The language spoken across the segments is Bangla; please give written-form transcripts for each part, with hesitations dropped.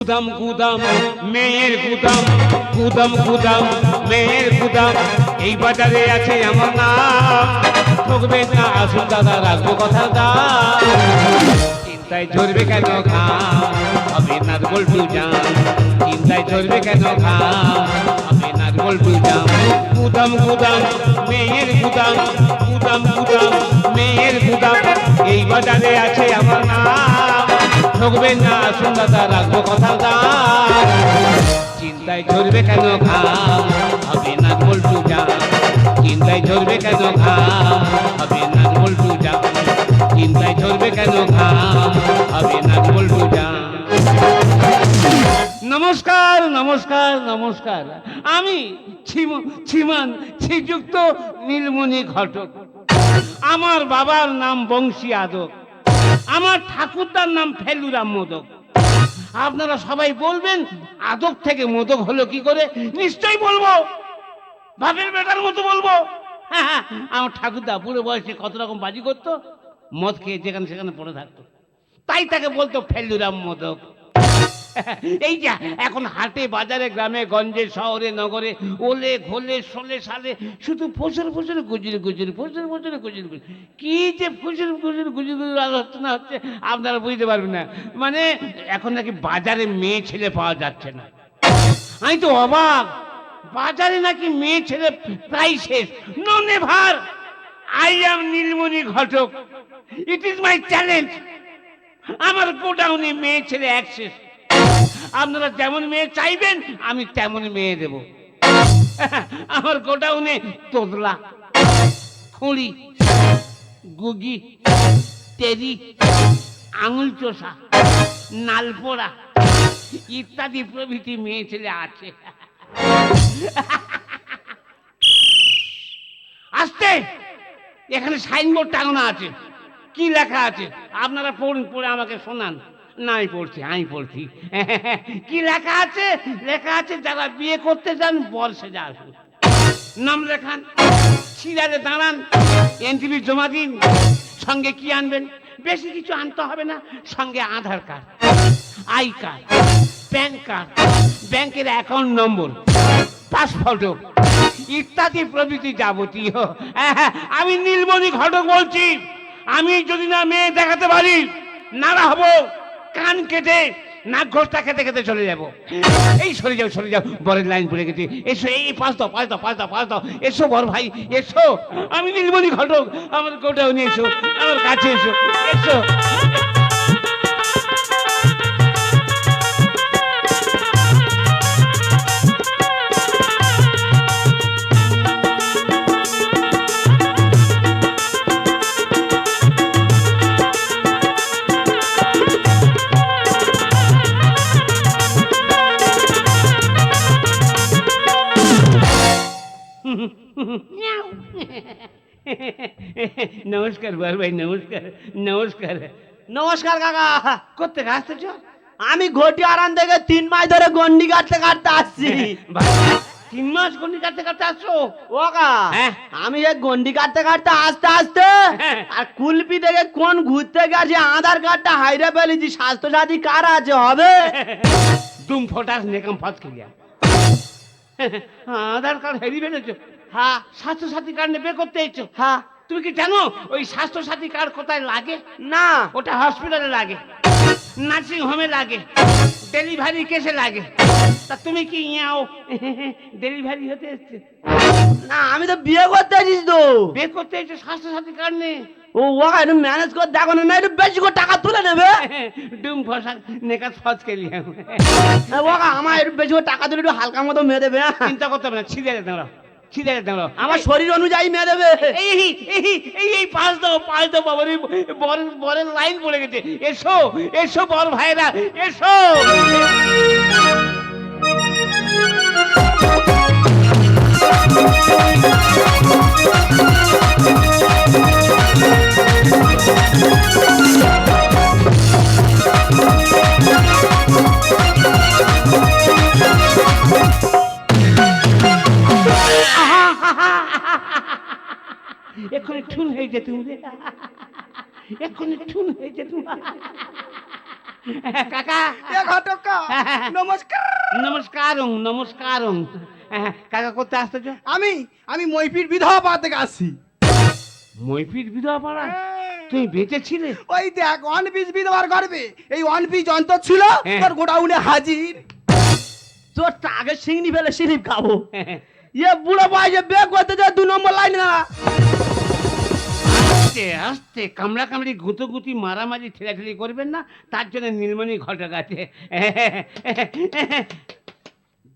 গুদাম গুদাম মেয়ের গুদাম, গুদাম গুদাম মেয়ের গুদাম, এই বাজারে আছে আমার নাম। ঠকবে না আসুন দাদা, রাখবো কথা দাম। চিন্তায় ঝরবে কেন ঘাম, হবে না বল্টু জান। চিন্তায় ঝরবে কেন ঘাম, হবে না বল্টু জান। গুদাম গুদাম মেয়ের গুদাম, গুদাম গুদাম মেয়ের গুদাম, এই বাজারে আছে আমার নাম। ঠকবেন না আসুন দাদা, রাখবো কথা দাম। চিন্তায় ঝরবে কেন ঘাম, হবে না বল্টু জান। চিন্তায় ঝরবে কেন ঘাম, হবে না বল্টু জান। চিন্তায় ঝরবে কেন ঘাম, হবে না বল্টু জান। নমস্কার নমস্কার নমস্কার, আমি শ্রীমান শ্রীযুক্ত নীলমণি ঘটক। আমার বাবার নাম বংশী আদক, আমার ঠাকুরদার নাম ফেলুরাম মোদক। আপনারা সবাই বলবেন আদক থেকে মোদক হলো কি করে? নিশ্চয়ই বলবো, বাপের বেটার মতো বলবো। হ্যাঁ, আমার ঠাকুরদা বুড়ো বয়সে কত রকম বাজি করতো, মদ খেয়ে যেখানে সেখানে পড়ে থাকতো, তাই তাকে বলতো ফেলুরাম মোদক। এই যে এখন হাটে বাজারে গ্রামে গঞ্জে শহরে নগরে ওলে ঘোলে সোলে সালে শুধু ফসল ফসল গুজরি গুজরি ফসল ফসল গুজরি গুজরি, কি যে ফসল ফসল গুজরি গুজরি আলোচনা হচ্ছে আপনারা বুঝতে পারবেন না। মানে এখন নাকি বাজারে মেয়ে ছেলে পাওয়া যাচ্ছে না। আমি তো অবাক, বাজারে নাকি মেয়ে ছেলে প্রায় শেষ। No never, I am Nilmoni Ghatak, it is my challenge. আমার গোডাউনে মেয়ে ছেলে অ্যাক্সেস। আপনারা যেমন মেয়ে চাইবেন আমি তেমন মেয়ে দেব। আমার গোডাউনে তোদলা, খুঁড়ি, গুগি, টেরি, আঙুল চোষা, নালপোড়া ইত্যাদি প্রভৃতি মেয়ে ছেলে আছে। আসতে, এখানে সাইনবোর্ড টাঙানো আছে, কি লেখা আছে আপনারা পড়ুন, পড়ে আমাকে শোনান। নাই পড়ছি, আমি পড়ছি। কি লেখা আছে? লেখা আছে যারা বিয়ে করতে চান বর সেজে আসুন। নাম লেখান, সিরিয়ালে দাঁড়ান, এনটিভি জমা দিন। সঙ্গে কি আনবেন? বেশি কিছু আনতে হবে না, সঙ্গে Aadhaar card, I card, PAN card, ব্যাংকের অ্যাকাউন্ট নম্বর, পাসপোর্ট ইত্যাদি প্রভৃতি যাবতীয়। আমি নীলমণি ঘটক বলছি। আমি যদি না মেয়ে দেখাতে পারি, নাড়া হবো, কান কেটে নাক ঘোষটা খেতে খেতে চলে যাবো। এই সরে যাও সরে যাও, বরের লাইন পড়ে গেছে। এসো, এই পাঁচ দাও পাঁচ দাও পাঁচ দাও পাঁচ দাও, এসো বর ভাই এসো। আমি নীলমণি ঘটক, আমার গোটাউনে এসো, আমার কাছে এসো, এসো। নমস্কার বর ভাই, নমস্কার নমস্কার। নমস্কার কাকা। করতে আসতেছ? আমি ঘটি আরাম থেকে 3 মাস ধরে গন্ডি কাটতে কাটতে আসছি। 3 মাস গন্ডি কাটতে কাটতে আসছো? ও কাকা, হ্যাঁ। আমি এই গন্ডি কাটতে কাটতে আসতে আসতে আর কুলপি থেকে কোন ঘুরতে গেছে আধার কার্ডটা হাইরে ফেলেছি। স্বাস্থ্য সাথী কার আছে হবে? তুম ফটাস নেকাম ফাঁস খেলিয়া আধার কার্ড হারিয়ে ফেলেছো? হ্যাঁ স্বাস্থ্য সাথী কার্ড নেবে করতে এসছো? হ্যাঁ। তুমি কি জানো ওই স্বাস্থ্য সাথী কার্ড কোথায় লাগে? না। ওটা হসপিটালে লাগে, নার্সিং হোমে লাগে, ডেলিভারি কেসে লাগে। তা তুমি কি ইয়াও ডেলিভারি হতে এসছে? না, আমি তো বিয়ে করতে এসেছি তো। বিয়ে করতে এসছো, স্বাস্থ্য সাথী কার্ড নেই? ও ওকা একটু ম্যানেজ করে দেখো না, একটু বেশি করে টাকা তুলে নেবে। ডুম ফসা নেকাত ফজ খেলিয়া। ওকা আমার একটু বেশি করে টাকা তুলে একটু হালকা মতো মেয়ে দেবে। চিন্তা করতে হবে না, ছিঁড়ে দাঁড়াও, ছিঁড়ে দাঁড়াও। আমার শরীর অনুযায়ী মেয়ে দেবে। এই এই এই এই পাঁচ দাও পাঁচ দাও বাবার, বরের বরের লাইন পড়ে গেছে। এসো এসো বর ভাইরা এসো। এক্ষুনি ঠুন হয়ে যেতুম রে, এক্ষুনি ঠুন হয়ে যেতুম। কাকা এ ঘটকা নমস্কার। নমস্কারং নমস্কারং। কাকা করতে আসতেছ? আমি মইফির বিধবা পাড়া থেকে আসছি। মইফির বিধবা পাড়া? তুমি বেঁচে ছিলে? ওই দেখ ওয়ান পিস বিধবার গর্বে এই ওয়ান পিস যন্ত্র ছিল তোর গোডাউনে হাজির। তোর টাকে সিংনি ফেলে সিরিপ খাবো। ইয়ে বুড়ো বয়সে বে করতে যায় 2 নম্বর লাইন না। আস্তে আস্তে কামড়া কামড়ি গুঁতোগুতি মারামারি ঠেলাঠেলি করবেন না, তার জন্য নীলমণি ঘটক আছে।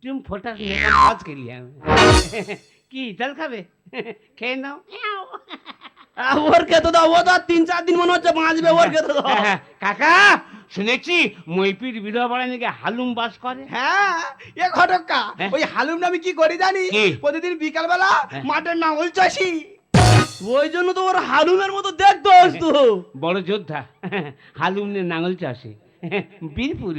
তুমি ফোটা কাজ খেলি আমি। কি জল খাবে? খেয়ে নাও। ওর খেতে দাও, ও তো 3-4 দিন মনে হচ্ছে বাঁচবে, ওর খেতে দাও। কাকা শুনেছি মইপির বিধবা পাড়ায় নাকি হালুম বাস করে। হ্যাঁ এ ঘটকা ওই হালুম আমি কি করি জানি, প্রতিদিন বিকাল বেলা মাঠের নাঙল চাষি, ওই জন্য তো ওর হালুমের মতো দেখতো আসতো। বড় যোদ্ধা হালুম নে নাঙল চাষে বীরপুর।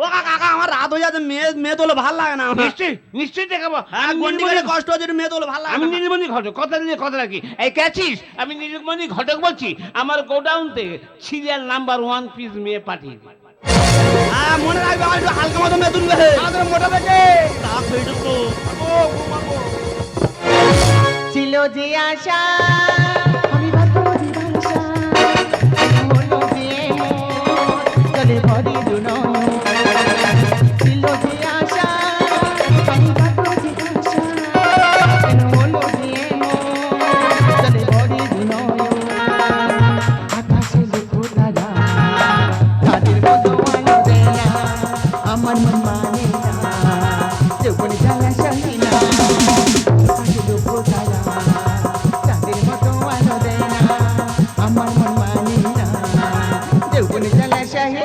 ও কাকা আমার রাত হয়ে যাচ্ছে, মেয়ে তোলে ভাল লাগে না। নিশ্চয়ই নিশ্চয়ই দেখাবো। কষ্ট হচ্ছে, মেয়ে তোলে ভাল লাগে। আমি নীলমণি ঘটক, কথা নিয়ে কথা রাখি। এই ক্যাচিস, আমি নীলমণি ঘটক বলছি। আমার গোডাউন থেকে সিরিয়াল নাম্বার 1 পিস মেয়ে পাঠিয়ে দিই। হ্যাঁ মনে রাখবে, আমার একটু হালকা মতো মেয়ে তুলবে। মোটা থেকে ছিল যে আশা আমি ভাববো দিবাশা হলো যে চলে ভরি দুনো ছিল যে আশা আমি ভাববো দিবাশা হলো যে চলে ভরি দুনো আকাশে লুকো তারা তাদের মতো আলো দেয় না আমার মন মানে না যখন জ্বালা শাহি না আকাশে লুকো তারা তাদের মতো আলো দেয় না আমার মন মানে না যখন জ্বালা শাহি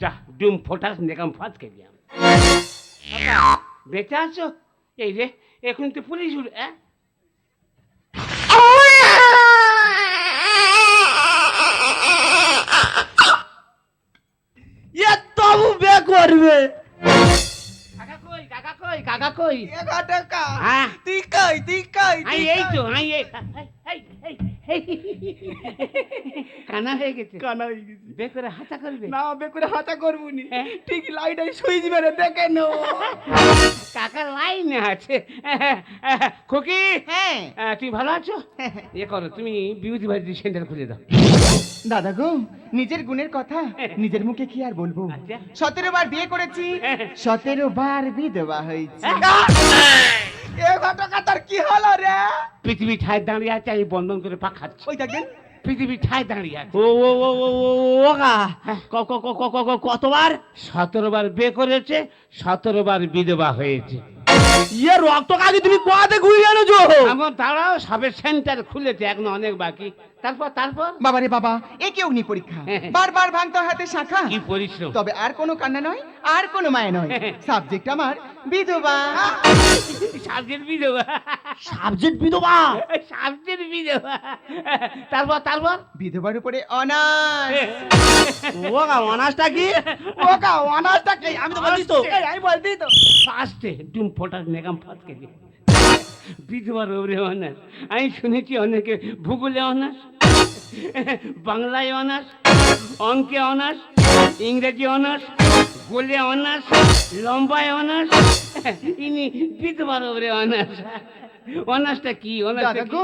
যা ডুম ফোটাস নেকাম ফাঁস খেলি আমি। বেঁচে আছো? এই রে এখন তো পুলিশ উঠে। এ তবু বে করবে। কাকা কই কাকা কই কাকা কই? এ ঘটকা হ্যাঁ তুই কই তুই কই? আই এই তো আই এই কানা হয়ে গেছে। কানা হয়ে গেছি। বে করে হাতা করবে? না বে করে হাতা করবুনি, হ্যাঁ। ঠিক লাইট সুইচ মেরে দেখে নো। কাকা লাইনে আছে। খুকি হ্যাঁ তুই ভালো আছো? এ করো তুমি বিউটি বাড়ি সেন্টার খুলে দাও। দাদা গো নিজের গুণের কথা নিজের মুখে কি আর বলবো, আচ্ছা। 17 বার বিয়ে করেছি 17 বার বিধবা হয়েছি। এ ঘটকা তোর কি হলো রে? পৃথিবী ঠায় দাঁড়িয়ে আছে, আমি বন্ধন করে পাখাচ্ছি। ওই দেখেন পৃথিবী ঠায় দাঁড়িয়ে আছে। ও ও ও ও ও কা কতবার? 17 বার বিয়ে করেছে, 17 বার বিধবা হয়েছে। ইয়ে রক্ত কাকে তুমি কোয়াতে ঘুরে এনেছো? আমার তারাও সবে সেন্টার খুলেছে, এখন অনেক বাকি। তারপর বাবারে বাবা এ কি অগ্নি পরীক্ষা, বারবার ভাঙতে হাতে শাখা। কি পরিশ্রম। তবে আর কোনো কান্না নয়, আর কোনো মায়া নয়, সাবজেক্ট আমার বিধবা। সাবজেক্ট বিধবা। সাবজেক্ট বিধবা? সাবজেক্ট বিধবা। তারপর বিধবার উপরে অনার। ও কা অনাসটা কি? ও কা অনাসটা কি? আমি তো বলছি তো, আমি বলছি তো। ফার্স্টে ডুম ফোটার নেগাম ফাঁস খেলি। বিধবার ওরে অনার্স। আমি শুনেছি অনেকে ভূগোলে অনার্স, বাংলায় অনার্স, অঙ্কে অনার্স, ইংরেজি অনার্স, গোলে অনার্স, লম্বায় অনার্স, ইনি বিধবার ওরে অনার্স। অনার্সটা কি? দাদা গো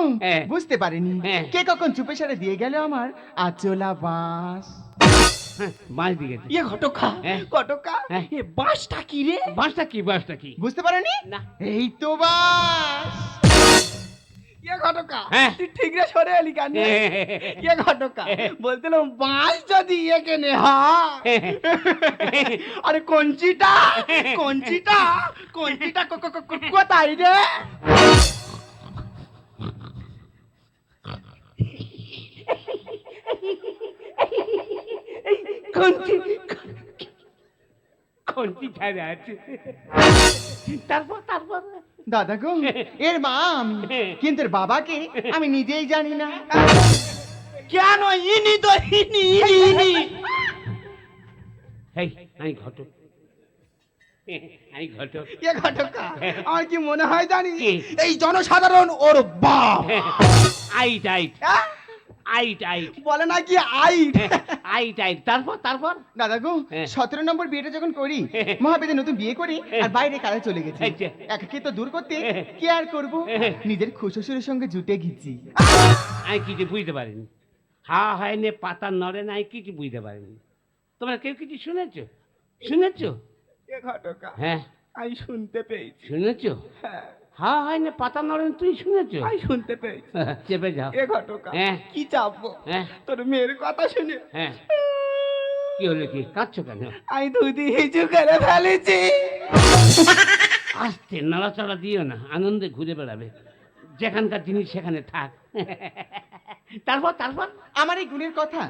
বুঝতে পারিনি হ্যাঁ। কে কখন চুপে সারে দিয়ে গেল আমার আচলা বাঁশ। বাঁশ দিকে ইয়ে ঘটকা ঘটকা হ্যাঁ। এ বাসটা কি রে? বাঁশটা কি? বুঝতে পারোনি? না। এই তো বাঁশ। ইয়ে ঘটকা হ্যাঁ। তুই ঠিক রে সরে এলি কেন? ইয়ে ঘটকা বলছিলাম বাস যদি এখানে হয় আরে কঞ্চিটা কঞ্চিটা কঞ্চিটা কোথায় রে? কোনটি ছাড়া আছে? তারপর দাদা গো এর মা আমি, কিন্তু এর বাবাকে আমি নিজেই জানি না। কেন ইনি তো ইনি ইনি ইনি এই আমি ঘটক। এ ঘটকা আমার কি মনে হয় জানি কি? এই জনসাধারণ ওর বাপ। আইট হ্যাঁ? আইট আইট বলে নাকি আইট। আইট আইট তারপর তারপর দাদা গো, হ্যাঁ। 17 নম্বর বিয়েটা যখন করি, মহাবেদে নতুন বিয়ে করি আর বাইরে কাজে চলে গেছি। আচ্ছা। একাকিত্ব দূর করতে কি আর করবো, নিজের খুশশুরের সঙ্গে জুটে গেছি। আমি কিছু বুঝতে পারিনি। হাওয়া হয় নে পাতা নড়ে না, আমি কিছু বুঝতে পারিনি। তোমরা কেউ কিছু শুনেছো? শুনেছো? এ ঘটকা, হ্যাঁ আমি শুনতে পেয়েছি। শুনেছো? হ্যাঁ, হাওয়া হয় না পাতা নড়ে না, তুই শুনেছো? আমি শুনতে পেয়েছি। চেপে যাও। এ ঘটকা, হ্যাঁ। কি চাপবো হ্যাঁ তোর মেয়ের কথা শুনে? হ্যাঁ কি হলো, কি কাঁদছো কেন? আমি দুধি হিচু করে ফেলেছি। আস্তে নড়াচড়া দিও না, আনন্দে ঘুরে বেড়াবে। যেখানকার জিনিস সেখানে থাক। তারপর তারপর আমার এই গুণের কথা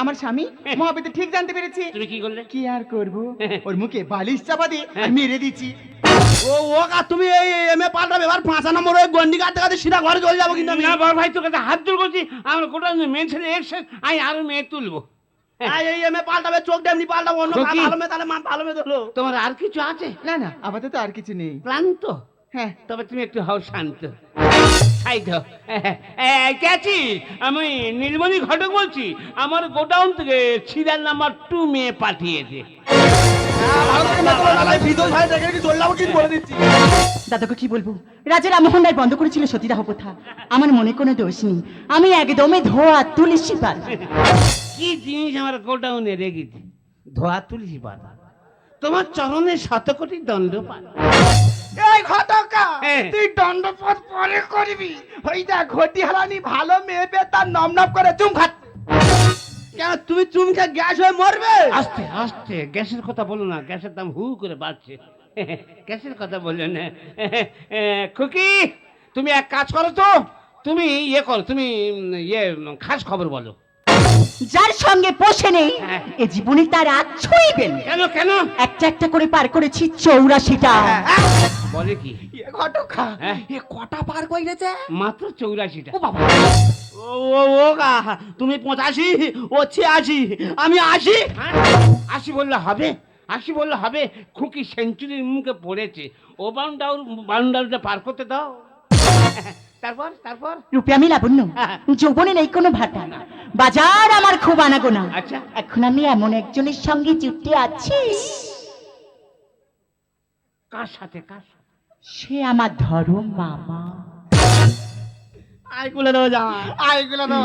আমার স্বামী মহাবেদে ঠিক জানতে পেরেছি। তুমি কি করলে? কি আর করবো, ওর মুখে বালিশ চাপা দিয়ে আর মেরে দিচ্ছি। ও কা, তুমি এই এমএ পাল্টাবে, এবার 5 নম্বর ওই গন্ডি কাটতে কাটতে সিধা ঘরে চলে যাবো কিন্তু আমি। না বড় ভাই, তোর কাছে হাত জোর করছি, আমরা গোটা মেয়ে ছেলে এসে আমি আরো মেয়ে তুলবো। এই এমএ পাল্টাবে, চোখ ডেমনি পাল্টাবো, অন্য চোখই? ভালো মেয়ে তাহলে ভালো মেয়ে হলো। তোমার আর কিছু আছে? না না, আপাতত আর কিছু নেই। ক্লান্ত? হ্যাঁ, তবে তুমি একটু হও শান্ত। সাইড হও। কে আছিস? আমি নীলমণি ঘটক বলছি। আমার গোডাউন থেকে সিরিয়াল নাম্বার 2 মেয়ে পাঠিয়েছে। দাদাকে কি বলবো, রাজা রামমোহন রায় বন্ধ করেছিল সতীদাহ প্রথা। আমার মনে কোনো দোষ নেই, আমি একদমই ধোয়া তুলসী পাতা। কি জিনিস আমার গোডাউনে রেখেছি? ধোয়া তুলসী পাতা। তোমার চরণে 100 কোটি দণ্ডপাত। এই ঘটকা, হ্যাঁ। তুই দণ্ডপথ পরে করবি। ওই দেখ ঘটি হারানি ভালো মেয়ে পেয়ে তার নম নম করে চুম খাচ্ছে। কেন তুমি চুম খেয়ে গ্যাস হয়ে মরবে? আস্তে আস্তে, গ্যাসের কথা বলো না, গ্যাসের দাম হু করে বাড়ছে। গ্যাসের কথা বললেন না। খুকি, তুমি এক কাজ করো তো, তুমি ইয়ে করো, তুমি খাস খবর বলো। যার সঙ্গে পোষে নেই হ্যাঁ। এ জীবনে তার আর ছুঁইবেন। কেন কেন? একটা একটা করে পার করেছি 84টা। বলে কি? এ ঘটকা, হ্যাঁ। এ কটা পার কইরেছে? মাত্র 84টা। ও বাবা, ও গা, তুমি 85, ও 86, আমি 80। 80 বললে হবে? 80 বললে হবে? খুকি সেঞ্চুরির মুখে পড়েছে, ও বাউন্ডারিটা পার করতে দাও। তারপর তারপর রূপে আমি লাবণ্য, হ্যাঁ। যৌবনে নেই কোনো ভাটা, বাজার আমার খুব আনাগোনা। আচ্ছা। এখন আমি এমন একজনের সঙ্গে জুটে আছি, কার সাথে কার সাথে? সে আমার ধরম মামা। আইগুলো দাও জামা, আইগুলো দাও।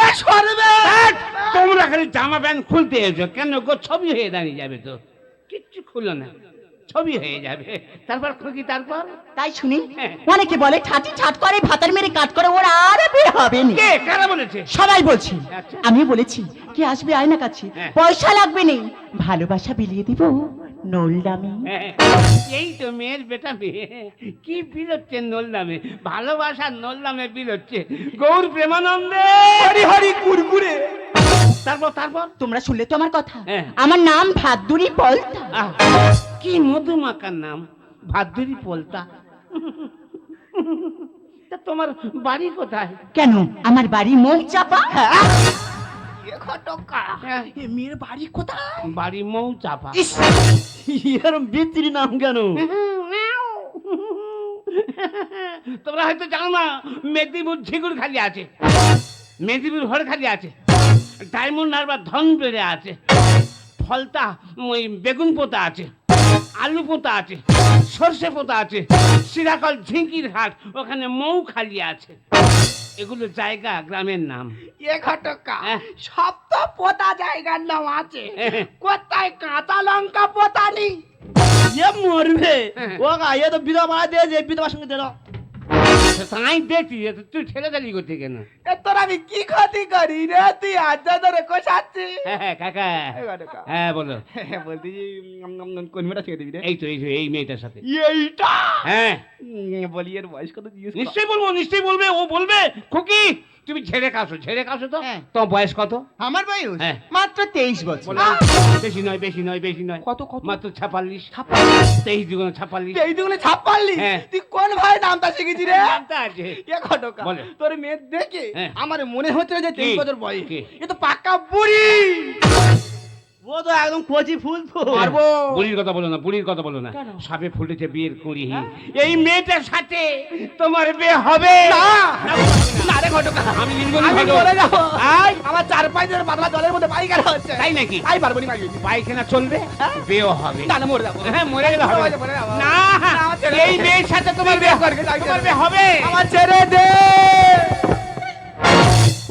এ সরবে। তোমরা খালি জামা প্যান্ট খুলতে এসো কেন গো? ছবি হয়ে দাঁড়িয়ে যাবে তো। কিচ্ছু খুলো না, ছবি হয়ে যাবে। তারপর খুকি তারপর তাই শুনি হ্যাঁ। অনেকে বলে ঠাটি ঠাট করে ভাতার মেরে কাট করে, ওরা আর বের হবে না। কে কারা বলেছে? সবাই বলছি, আচ্ছা। আমি বলেছি কে আসবে আয়না কাছে, হ্যাঁ। পয়সা লাগবে নেই, ভালোবাসা বিলিয়ে দিব নোল দামে। এই তো মেয়ের বেটা মেয়ে কি বিল হচ্ছে নোল নামে, ভালোবাসার নোল নামে বিল হচ্ছে। গৌর প্রেমানন্দে হরি হরি কুরকুরে। তারপর তারপর তোমরা শুনলে তো আমার কথা, হ্যাঁ। আমার নাম ভাদ্দুরি পলতা। আহ, কি মধুমাকার নাম, ভাদ্দুরি পলতা। তা তোমার বাড়ি কোথায়? কেন, আমার বাড়ি মৌ চাপা। এ ঘটকা, হ্যাঁ। এ মেয়ের বাড়ি কোথায়? বাড়ি মৌ চাপা। ইস, এরম বিচ্ছিরি নাম কেন? তোমরা হয়তো জানো না, মেদিনীপুর ঝিগুর খালি আছে, মেদিনীপুর হর খালি আছে, ডায়মন্ড হারবার ধন বেড়ে আছে, ফলতা ওই বেগুন পোতা আছে, আলু পোতা আছে, সর্ষে পোতা আছে, সিরাকল ঝিঙ্কির হাট ওখানে মৌ খালি আছে। এগুলো জায়গা, গ্রামের নাম। এ ঘটকা, হ্যাঁ। সব তো পোতা জায়গার নাম আছে, কোথায় কাঁচা লঙ্কা পোতা নেই? এ মরবে। হ্যাঁ। ও গা, এ তো বিধবা দিয়ে যে বিধবার সঙ্গে দিল। তাই দেখি, তুই ঠেলে দাঁড়িয়ে করতে কেন? এ তোর আমি কি ক্ষতি করি রে? তুই আজ ধরে কোষাচ্ছি। হ্যাঁ কাকা, এ ঘটকা, হ্যাঁ বলো। বলতে কোন মেয়েটা ছেড়ে দিবি রে? এই তো এই মেয়েটার সাথে। এইটা হ্যাঁ বলি, এর বয়স কত জিজ্ঞেস কর। নিশ্চয়ই বলবো, নিশ্চয়ই বলবে, ও বলবে। খুকি তুমি ঝেড়ে কাশো, ঝেড়ে কাশো তো। হ্যাঁ। তোমার বয়স কত? আমার বয়স হ্যাঁ। মাত্র 23 বছর। বলো। বেশি নয়, বেশি নয়, বেশি নয়। কত, কত? মাত্র 46। 23 দুগুণ 46। এই দুগুলো ছাপ্পাল্লি। হ্যাঁ। তুই কোন ভাই নামটা শিখেছি রে? নামটা আছে। এ ঘটকা, বলে। তোর মেয়ে দেখে হ্যাঁ। আমার মনে হচ্ছে যে 23 কি? বছর বয়স। কি? এ তো পাক্কা বুড়ি। ও তো একদম কচি ফুল তো মারবো। বুড়ির কথা বলো না, বুড়ির কথা বলো না। সাপে ফুটেছে বিয়ের কুড়ি। এই মেয়েটার সাথে তোমার বিয়ে হবে না রে ঘটকা, আমি নীলমণি আমি ঘটক। মরে যাবো। আয়। আমার 4-5 দিনের পাতলা জলের মধ্যে পায়খানা হচ্ছে। তাই নাকি? আই পারবো নি মাগি। পায়খানা চলবে, বিয়েও হবে। না না মরে যাবো। হ্যাঁ, মরে গেলে হবে মরে যাবো। না। আমার ছেড়ে এই দে। মেয়ের সাথে তোমার বিয়ে করবে, তোমার বিয়ে হবে। আমার ছেড়ে দে।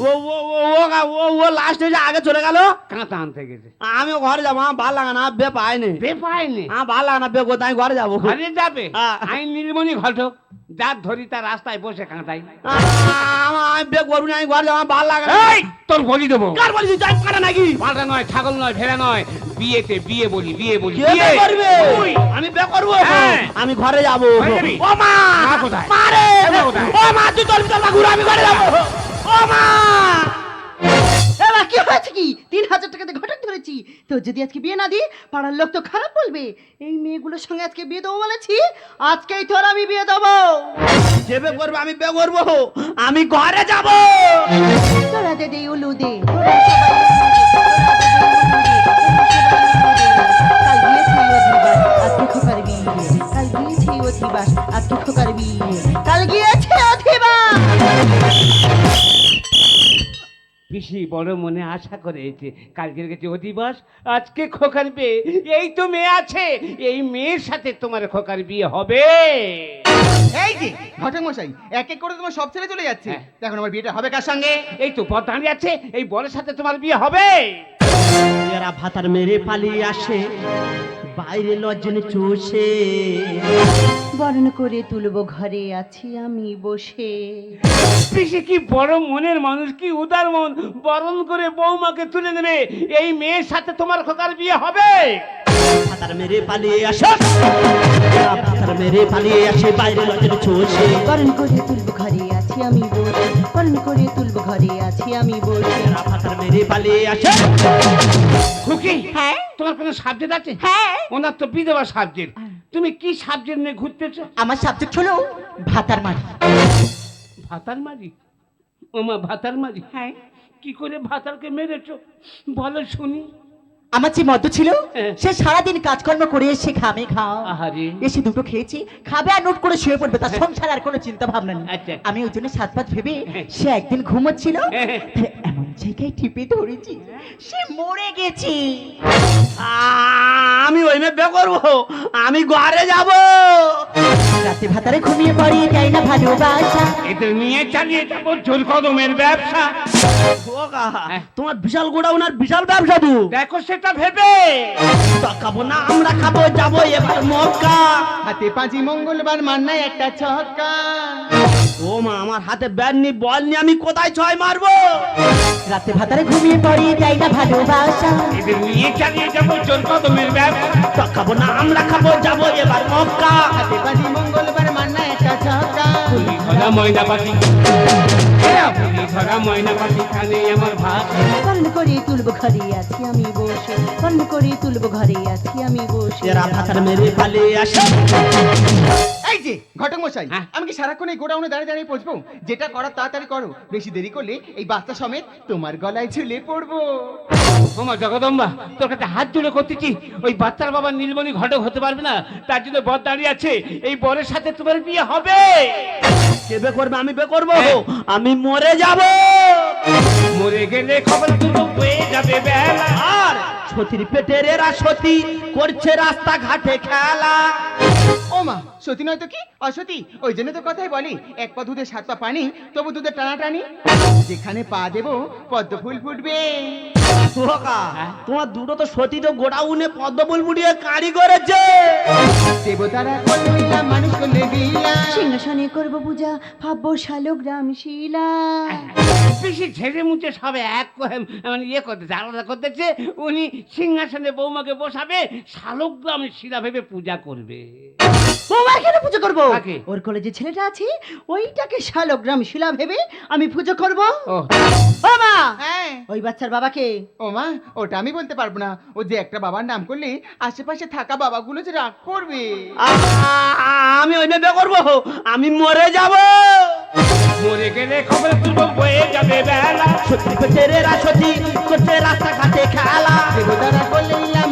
ও ও ও ও ও ও লাস্ট হয়ে আগে চলে গেল। কাঁথা আনতে গেছে। আমি ঘরে যাবো, আমার ভালো লাগে না, বে পাইনি। বে পায়নি, আমার ভালো লাগে না, বে কোথায় আমি ঘরে যাবো। ঘরে যাবে। হ্যাঁ। আমি নীলমণি ঘটক, যার ধরি তার রাস্তায় বসে কাঁথাই। আমি বে করবো না, আমি ঘরে যাবো, আমার ভালো লাগে না। এই তোর বলি দেবো। কার বলিস যাই পারে নাকি? পাল্টা নয়, ছাগল নয়, ভেড়া নয়, বিয়েতে বিয়ে বলি, বিয়ে বলি। কে বে করবে? তুই। আমি বে করবো। হ্যাঁ। আমি ঘরে যাবো। ঘরে যাবি? ও মা, মা কোথায়? মারে। মা কোথায়? ও মা, তুই চল চল ঘুরে, আমি ঘরে যাবো। ও মা। এবার কি হয়েছে কি? 3,000 টাকাতে ঘটক ধরেছি। তো যদি আজকে বিয়ে না দিই, পাড়ার লোক তো খারাপ বলবে। এই মেয়েগুলোর সঙ্গে আজকে বিয়ে দেবো বলেছি, আজকেই তোর আমি বিয়ে দেবো। যে বে করবে আমি বে করবো, আমি ঘরে যাবো। তোরা দে দে উলু দে, কাল গিয়েছে অধিবাস। পিসি বড় মনে আশা করেছে, কালকের গেছে অধিবাস, আজকে খোকার বিয়ে। এই তো মেয়ে আছে, এই মেয়ের সাথে তোমার খোকার বিয়ে হবে। এই যে ঘটক মশাই, এক এক করে তোমার সব ছেলে চলে যাচ্ছে। হ্যাঁ। দেখুন আমার বিয়েটা হবে কার সঙ্গে? এই তো পথ দাঁড়িয়ে আছে, এই বরের সাথে তোমার বিয়ে হবে। এরা ভাতার মেরে পালিয়ে আসে, বাইরে লজ্জনে চষে। বরণ করে তুলবো, ঘরে আছি আমি বসে। পিসি কি বড় মনের মানুষ, কি উদার মন, বরণ করে বৌমাকে তুলে নেবে। এই মেয়ের সাথে তোমার খোকার বিয়ে হবে। ভাতার মেরে পালিয়ে আসে, এরা ভাতার মেরে পালিয়ে আসে, বাইরে লজ্জনে চষে। বরণ করে তুলবো, ঘরে আছি আমি বসে। বরণ করে তুলবো, ঘরে আছি আমি বসে। এরা ভাতার মেরে পালিয়ে আসে। খুকি, হ্যাঁ তোমার কোনো সাবজেক্ট আছে? হ্যাঁ, ওনার তো বিধবা সাবজেক্ট। তুমি কি সাবজেক্ট নিয়ে ঘুরতেছো? আমার সাবজেক্ট হলো ভাতার মারি। ভাতার মারি? ওমা ভাতার মারি? হ্যাঁ, কি করে ভাতারকে মেরেছো বলো শুনি। আমার যে মদ্য ছিল, হ্যাঁ। সে সারাদিন কাজকর্ম করে এসে খাবে খাও, আহারে। এসে দুটো খেয়েছি, খাবে আর নোট করে শুয়ে পড়বে, তার সংসার আর কোনো চিন্তা ভাবনা নেই। আচ্ছা। আমি ওই জন্য সাত পাঁচ ভেবে হ্যাঁ। সে একদিন ঘুমোচ্ছিল, হ্যাঁ। তাহলে এমন জায়গায় টিপে ধরেছি, সে মরে গেছে। আমি ওই মেয়ে বে করবো, আমি ঘরে যাবো। রাতে ভাতারে ঘুমিয়ে পড়ি, যাই না ভালোবাসা। এদের নিয়ে চালিয়ে যাবো জোর কদমের ব্যবসা। খোকা, হ্যাঁ। তোমার বিশাল গোডাউন আর বিশাল ব্যবসা তো। দেখো সেটা ভেবে। তা খাবো না, আমরা খাবো, যাবো এবার মক্কা। হাতে পাঁচি মঙ্গলবার মান্নায় একটা ছক্কা। ও মা, আমার হাতে ব্যাট নি, বল নি, আমি কোথায় ছয় মারবো? রাতে ভাতারে ঘুমিয়ে পড়ি, যাই না ভালোবাসা। এদের নিয়ে চালিয়ে যাবো জোর কদমের ব্যবসা। তা খাবো না, আমরা খাবো, যাবো এবার মক্কা। হাতে পাঁচি মঙ্গলবার মান্নায় একটা ছক্কা। পুলি ধরা ময়না পাখি, পুলি ধরা ময়না পাখি, খানে আমার ভাত। বরণ করে তুলবো, ঘরে আছি আমি বসে। বরণ করে তুলবো, ঘরে আছি আমি বসে। এরা ভাতার মেরে পালিয়ে আসে। এই যে ঘটক মশাই, হ্যাঁ। আমি কি সারাক্ষণ এই গোডাউনে দাঁড়িয়ে দাঁড়িয়ে পৌঁছবো? যেটা করার তাড়াতাড়ি করো, বেশি দেরি করলে এই বাচ্চা সমেত তোমার গলায় ঝুলে পড়বো। ওমা জগদম্বা, তোর কাছে হাত জুড়ে করতেছি, ওই বাচ্চার বাবা নীলমণি ঘটক হতে পারবে না, তার জন্য বর দাঁড়িয়ে আছে। এই বরের সাথে তোমার বিয়ে হবে। কে বে করবে? আমি বে করবো, হ্যাঁ। আমি মরে যাবো। মরে গেলে খবর তুলো হয়ে যাবে বেলা। আর সতীর পেটের এরা সতী করছে রাস্তাঘাটে খেলা। ও মা, সতী নয় তো কি অসতী? ওই জন্য তো কথাই বলি, এক পা দুধে সাত পা পানি, তবু দুধে টানাটানি। যেখানে পা দেবো পদ্ম ফুল ফুটবে। খোকা, তোমার দুটো তো সতী তো গোডাউনে পদ্মফুল ফুটিয়ে কারি করেছে। দেবতারা করলে লীলা, মানুষ করলে গিলা। সিংহাসনে করবো পূজা, ভাববো শালগ্রাম শিলা। বেশি ঝেড়ে মুছে সবে এক মানে ইয়ে করতেছে, আলাদা করতেছে। উনি সিংহাসনে বৌমাকে বসাবে, শালগ্রাম শিলা ভেবে পূজা করবে। তোমার কেন পুজো করবো? কাকে? ওর কলেজে ছেলেটা আছে, ওইটাকে শালগ্রাম শিলা ভেবে আমি পুজো করবো। ও ও মা, হ্যাঁ। ওই বাচ্চার বাবাকে। ও মা, ওটা আমি বলতে পারবো না। ও যে একটা বাবার নাম করলে আশেপাশে থাকা বাবাগুলো যে রাগ করবে। আমি ওই বে করবো, আমি মরে যাবো। মরে গেলে খবর তুলো হয়ে যাবে বেলা। সতীর পেটের এরা সতী করছে রাস্তাঘাটে খেলা। দেবতারা করলে লীলা,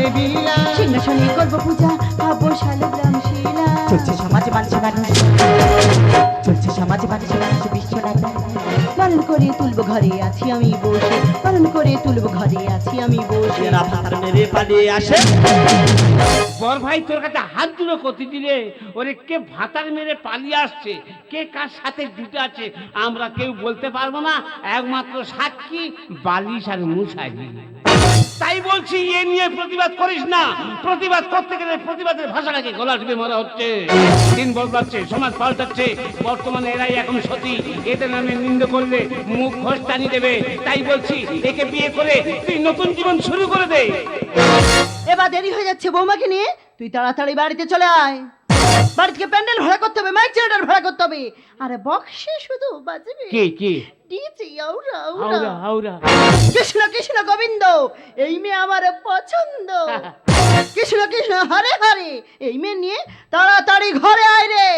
সামনে বিলা সিংহাসনে করবো পূজা, খাবো শালগ্রাম শিলা। চলছে সমাজে মানুষ মানুষ, চলছে সমাজে মানুষ মানুষ বিশ্বনাথ পালন করে তুলবো ঘরে আছি আমি বসে, পালন করে তুলবো ঘরে আছি আমি বসে। এরা ভাতার মেরে পালিয়ে আসে। বর ভাই তোর কাছে হাত দুটো করতে দিলে ওরে কে ভাতার মেরে পালিয়ে আসছে, কে কার সাথে জুটে আছে আমরা কেউ বলতে পারবো না, একমাত্র সাক্ষী বালিশ আর মুশারি। তাই বলছি এ নিয়ে প্রতিবাদ করিস না, প্রতিবাদ করতে গেলে প্রতিবাদের ভাষাটাকে গলা টিপে মারা হচ্ছে। দিন বদলাচ্ছে, সমাজ পাল্টাচ্ছে, বর্তমানে এরাই এখন সতী, এদের নামে নিন্দ করলে মুখ ঘোষ টানিয়ে দেবে। তাই বলছি একে বিয়ে করে তুই নতুন জীবন শুরু করে দে। এবার দেরি হয়ে যাচ্ছে, বৌমাকে নিয়ে তুই তাড়াতাড়ি বাড়িতে চলে আয়। বাড়িতে প্যান্ডেল ভাড়া করতে হবে, মাইক জেনারেটর ভাড়া করতে হবে, আরে বক্সে শুধু বাজবে কি কি ডিজে আউরা হাওড়া আউরা। হাওড়া কৃষ্ণ কৃষ্ণ গোবিন্দ, এই মেয়ে আমার পছন্দ। কৃষ্ণ কৃষ্ণ হরে হরে, এই মেয়ে নিয়ে তাড়াতাড়ি ঘরে আয় রে।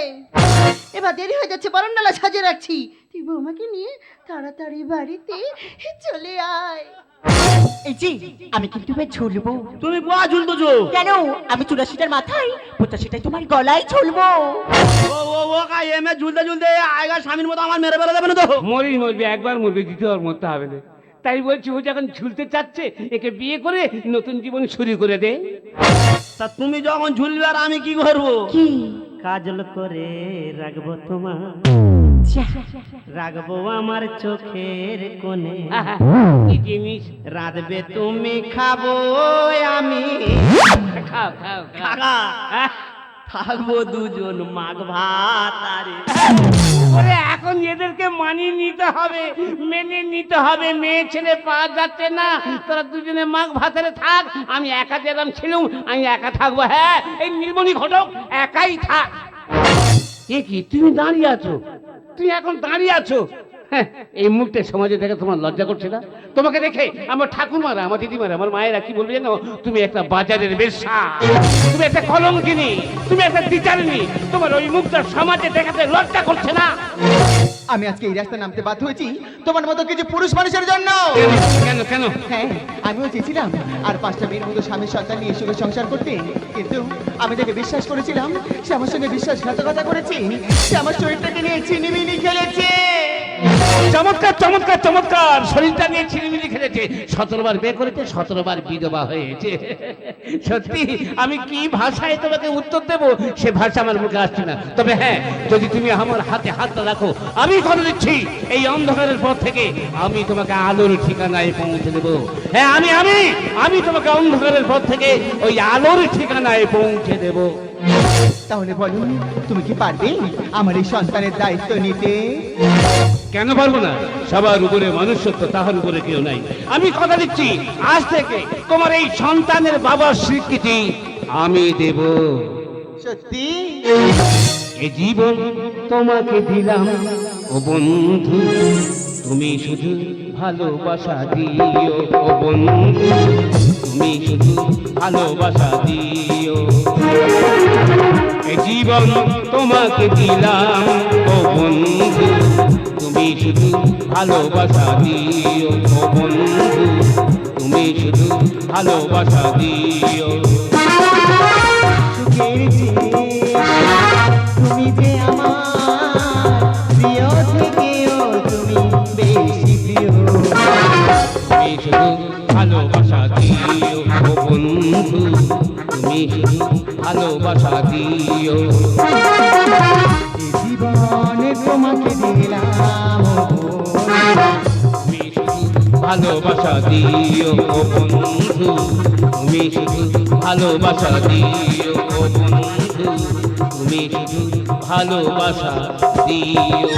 এবার দেরি হয়ে যাচ্ছে, বরণডালা সাজিয়ে রাখছি, তুই বৌমাকে নিয়ে তাড়াতাড়ি বাড়িতে চলে আয়। এই যে আমি কিন্তু এবার ঝুলবো। তুমি কোয়া ঝুলতেছো? কেন? আমি 84টার মাথায় 85টাই তোমার গলায় ঝুলবো। ও কাই এমে ঝুলতে ঝুলতে আয়গা স্বামীর মতো আমার মেরে ফেলে দেবে না তো? মরি মরবি, একবার মরবি, দ্বিতীয়বার মরতে হবে না। তাই বলছি ও যখন ঝুলতে চাচ্ছে একে বিয়ে করে নতুন জীবন শুরু করে দে। তা তুমি যখন ঝুলবে আর আমি কি করবো? কি কাজল করে রাখবো তোমার, রাখবো আমার চোখের কোণে, আহা, কি জিনিস! রাঁধবে তুমি খাবো আমি, খাও খাও খাও। কাকা আহ, থাকবো দুজন মাঘ ভাত আরে। ওরে এখন এদেরকে মানিয়ে নিতে হবে, মেনে নিতে হবে, মেয়ে ছেলে পাওয়া যাচ্ছে না, তোরা দুজনে মাঘ ভাতারে থাক, আমি একা যেরকম ছিলুম আমি একা থাকবো। হ্যাঁ, এই নীলমণি ঘটক একাই থাক। এ কি তুমি দাঁড়িয়ে আছো, তুমি এখন দাঁড়িয়ে আছো? হ্যাঁ, এই মুহূর্তে সমাজে দেখে তোমার লজ্জা করছে না? তোমাকে দেখে আমার ঠাকুরমারা, আমার দিদিমারা, আমার মায়েরা কি বলবে জানো? তুমি একটা বাজারের বেশ্যা, তুমি একটা কলঙ্কিনী, তুমি একটা দ্বিচারিণী। তোমার ওই মুখটা সমাজে দেখাতে লজ্জা করছে না? আমি আজকে এই রাস্তায় নামতে বাধ্য হয়েছি তোমার মতো কিছু পুরুষ মানুষের জন্য। কেন কেন? হ্যাঁ, আমিও চেয়েছিলাম আর 5টা মেয়ের মতো স্বামীর সন্তান নিয়ে সুখে সংসার করতে, কিন্তু আমি যাকে বিশ্বাস করেছিলাম সে আমার সঙ্গে বিশ্বাসঘাতকতা করেছে, সে আমার শরীরটাকে নিয়ে ছিনিমিনি খেলেছে। চমৎকার চমৎকার চমৎকার, শরীরটা নিয়ে ছিনিমিনি খেলেছে, 17 বার বিয়ে করেছে, 17 বার বিধবা হয়েছে। সত্যি আমি কি ভাষায় তোমাকে উত্তর দেব সে ভাষা আমার মুখে আসছে না। তবে হ্যাঁ, যদি তুমি আমার হাতে হাতটা রাখো, আমি কথা দিচ্ছি এই অন্ধকারের পর থেকে আমি তোমাকে আলোর ঠিকানায় পৌঁছে দেবো। হ্যাঁ, আমি আমি আমি তোমাকে অন্ধকারের পর থেকে ওই আলোর ঠিকানায় পৌঁছে দেবো। তাহলে বলো, তুমি কি পারবে আমার এই সন্তানের দায়িত্ব নিতে? কেন পারবো না? সবার উপরে মনুষ্যত্ব, তাহার উপরে কেউ নাই। আমি কথা দিচ্ছি আজ থেকে তোমার এই সন্তানের বাবার স্বীকৃতি আমি দেব। সত্যি? এ জীবন তোমাকে দিলাম ও বন্ধু, তুমি শুধু ভালোবাসা দিও ও বন্ধু, তুমি শুধু ভালোবাসা দিও। এ জীবন তোমাকে দিলাম ও বন্ধু, তুমি শুধু ভালোবাসা দিও ও বন্ধু, তুমি শুধু ভালোবাসা দিও। সুখের চেয়ে তুমি যে আমার প্রিয় থেকেও তুমি বেশি প্রিয়। তুমি শুধু ভালোবাসা দিও ও বন্ধু, তুমি শুধু ভালোবাসা দিও। এ জীবনে তোমাকে দিলাম ও তুমি শুধু ভালোবাসা দিও ও বন্ধু, তুমি শুধু ভালোবাসা দিও ও বন্ধু, তুমি শুধু ভালোবাসা দিও।